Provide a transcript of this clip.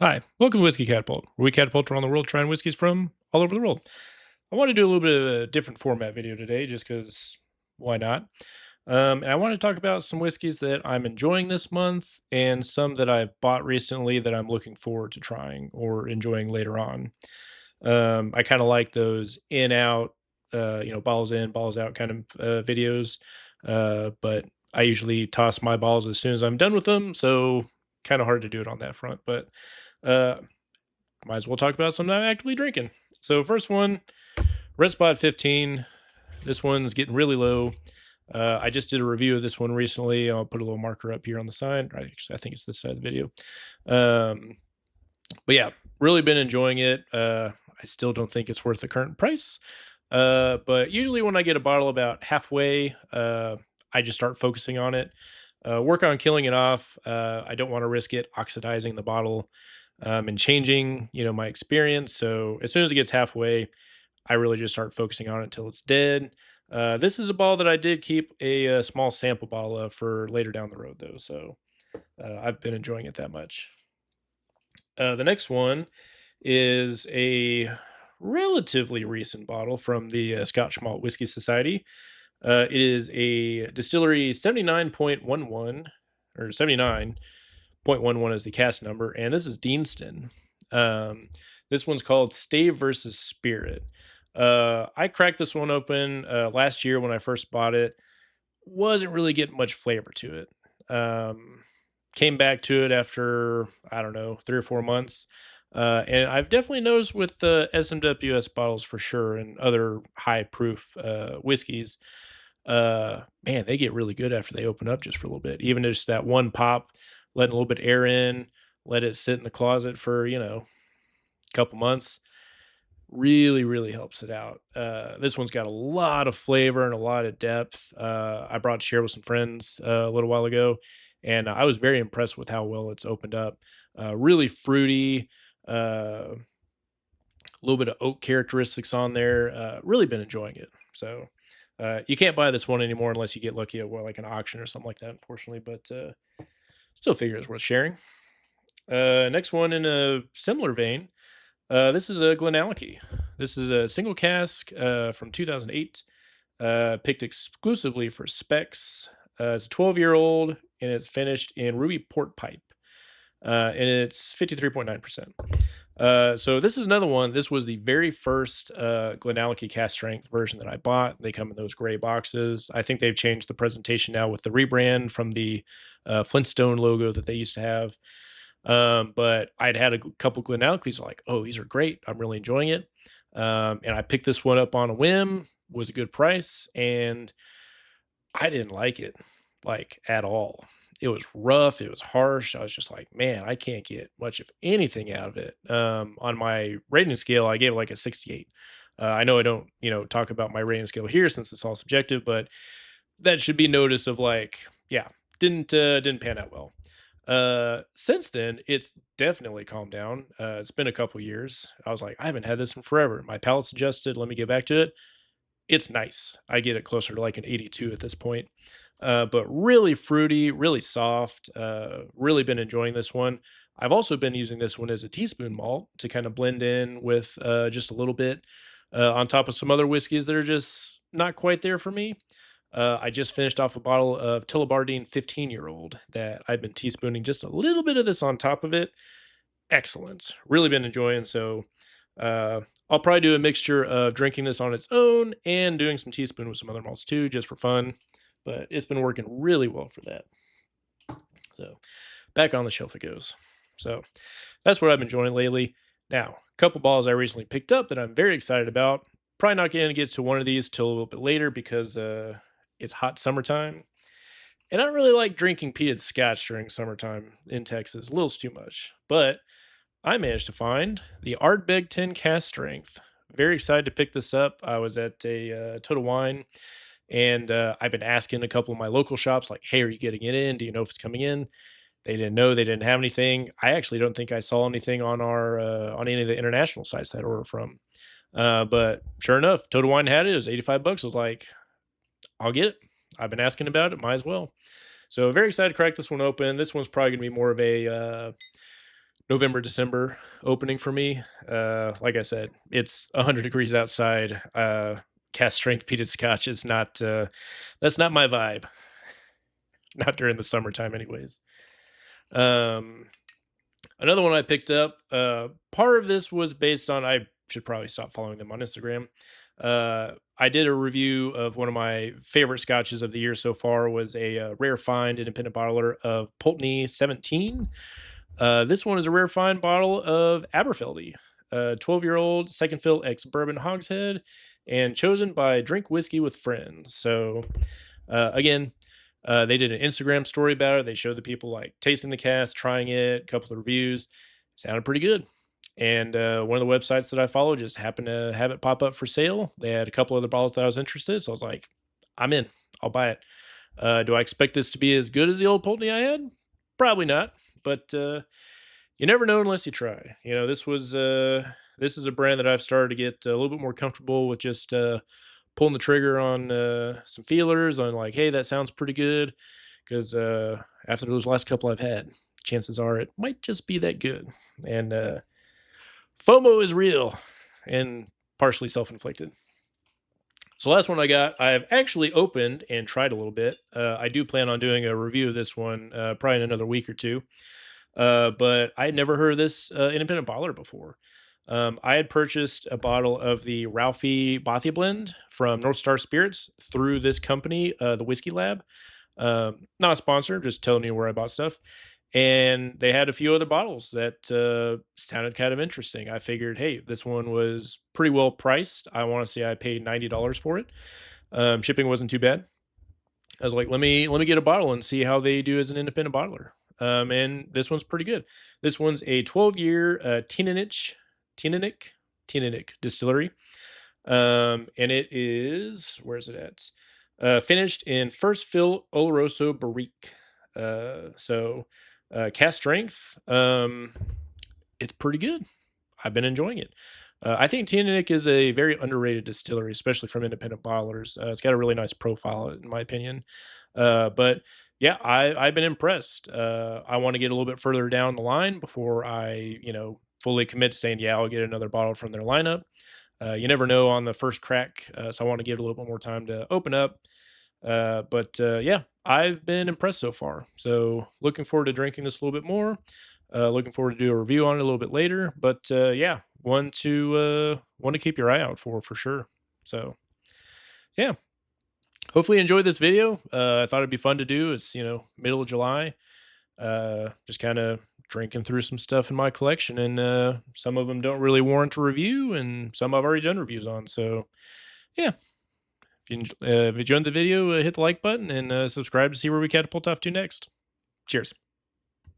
Hi, welcome to Whiskey Catapult, where we catapult around the world trying whiskeys from all over the world. I want to do a little bit of a different format video today, just because why not? And I want to talk about some whiskeys that I'm enjoying this month and some that I've bought recently that I'm looking forward to trying or enjoying later on. I kind of like those in out, balls in, balls out kind of videos, but I usually toss my balls as soon as I'm done with them, so kind of hard to do it on that front. But uh, might as well talk about something I'm actively drinking. So first one, Red Spot 15. This one's getting really low. I just did a review of this one recently. I'll put a little marker up here on the side. I think it's this side of the video. Um, but yeah, really been enjoying it. I still don't think it's worth the current price. But usually when I get a bottle about halfway, I just start focusing on it. Work on killing it off. I don't want to risk it oxidizing the bottle and changing, my experience. So as soon as it gets halfway, I really just start focusing on it until it's dead. This is a bottle that I did keep a small sample bottle of for later down the road, though. So I've been enjoying it that much. The next one is a relatively recent bottle from the Scotch Malt Whiskey Society. It is a distillery 79.11 or 79.11 is the cast number, and this is Deanston. Um, this one's called Stave versus Spirit. I cracked this one open last year when I first bought it. Wasn't really getting much flavor to it. Came back to it after, I don't know, 3 or 4 months. And I've definitely noticed with the SMWS bottles for sure and other high proof whiskeys, man, they get really good after they open up just for a little bit. Even just that one pop, letting a little bit of air in, let it sit in the closet for, a couple months, really, really helps it out. This one's got a lot of flavor and a lot of depth. I brought to share with some friends a little while ago, and I was very impressed with how well it's opened up. Really fruity, a little bit of oak characteristics on there. Really been enjoying it. So you can't buy this one anymore unless you get lucky at like an auction or something like that, unfortunately. But still figure it's worth sharing. Next one in a similar vein. This is a Glenallachie. This is a single cask from 2008, picked exclusively for specs. It's a 12-year-old and it's finished in ruby port pipe, and it's 53.9%. So this is another one. This was the very first Glenallachie cast strength version that I bought. They come in those gray boxes. I think they've changed the presentation now with the rebrand from the Flintstone logo that they used to have. But I'd had a couple Glenalleclies, like, oh, these are great. I'm really enjoying it. And I picked this one up on a whim, was a good price, and I didn't like it like at all. It was rough, it was harsh. I was just like, man, I can't get much of anything out of it. On my rating scale, I gave it like a 68. I know I don't, talk about my rating scale here since it's all subjective, but that should be notice of like, yeah, didn't pan out well. Since then, it's definitely calmed down. It's been a couple years. I was like, I haven't had this in forever. My palate's adjusted. Let me get back to it. It's nice. I get it closer to like an 82 at this point. But really fruity, really soft. Really been enjoying this one. I've also been using this one as a teaspoon malt to kind of blend in with just a little bit on top of some other whiskeys that are just not quite there for me. I just finished off a bottle of Tillabardine 15-year-old that I've been teaspooning just a little bit of this on top of it. Excellent. Really been enjoying. So I'll probably do a mixture of drinking this on its own and doing some teaspoon with some other malts too, just for fun. But it's been working really well for that. So back on the shelf it goes. So that's what I've been enjoying lately. Now, a couple balls I recently picked up that I'm very excited about. Probably not going to get to one of these till a little bit later because it's hot summertime. And I don't really like drinking peated scotch during summertime in Texas. A little too much. But I managed to find the Ardbeg 10 cast strength. Very excited to pick this up. I was at a Total Wine and I've been asking a couple of my local shops, like, hey, are you getting it in? Do you know if it's coming in? They didn't know. They didn't have anything. I actually don't think I saw anything on our on any of the international sites that I order from. But sure enough, Total Wine had it. It was 85 bucks. I was like, I'll get it. I've been asking about it. Might as well. So very excited to crack this one open. This one's probably going to be more of a November, December opening for me. Like I said, it's 100 degrees outside. Cast strength peated scotch is not, that's not my vibe, not during the summertime, anyways. Um, Another one I picked up, part of this was based on, I should probably stop following them on Instagram. I did a review of one of my favorite scotches of the year so far was a rare find independent bottler of Pulteney 17. This one is a rare find bottle of Aberfeldy, a 12-year-old second fill ex bourbon hogshead, and chosen by Drink Whiskey with Friends. So, again, they did an Instagram story about it. They showed the people like tasting the cast, trying it, a couple of reviews. Sounded pretty good. And one of the websites that I follow just happened to have it pop up for sale. They had a couple other bottles that I was interested, so I was like, I'm in. I'll buy it. Do I expect this to be as good as the old Pulteney I had? Probably not, but you never know unless you try. This is a brand that I've started to get a little bit more comfortable with just pulling the trigger on some feelers on like, hey, that sounds pretty good. Because after those last couple I've had, chances are it might just be that good. And FOMO is real and partially self inflicted. So, last one I got, I've actually opened and tried a little bit. I do plan on doing a review of this one probably in another week or two. But I had never heard of this independent bottler before. I had purchased a bottle of the Ralphie Bothia blend from North Star Spirits through this company, the Whiskey Lab. Not a sponsor, just telling you where I bought stuff. And they had a few other bottles that sounded kind of interesting. I figured, hey, this one was pretty well priced. I want to say I paid $90 for it. Shipping wasn't too bad. I was like, let me get a bottle and see how they do as an independent bottler. And this one's pretty good. This one's a 12-year Tininic distillery. And it is, where's it at? Finished in first fill Oloroso Barrique. Cast strength. It's pretty good. I've been enjoying it. I think Tininic is a very underrated distillery, especially from independent bottlers. It's got a really nice profile, in my opinion. But yeah, I've been impressed. I want to get a little bit further down the line before I, fully commit to saying, yeah, I'll get another bottle from their lineup. You never know on the first crack, so I want to give it a little bit more time to open up. But yeah, I've been impressed so far. So looking forward to drinking this a little bit more. Looking forward to do a review on it a little bit later. But yeah, one to keep your eye out for sure. So yeah, hopefully you enjoyed this video. I thought it'd be fun to do. It's middle of July. Just kind of drinking through some stuff in my collection, and some of them don't really warrant a review, and some I've already done reviews on. So yeah, if you enjoyed the video, hit the like button and subscribe to see where we catapult off to next. Cheers.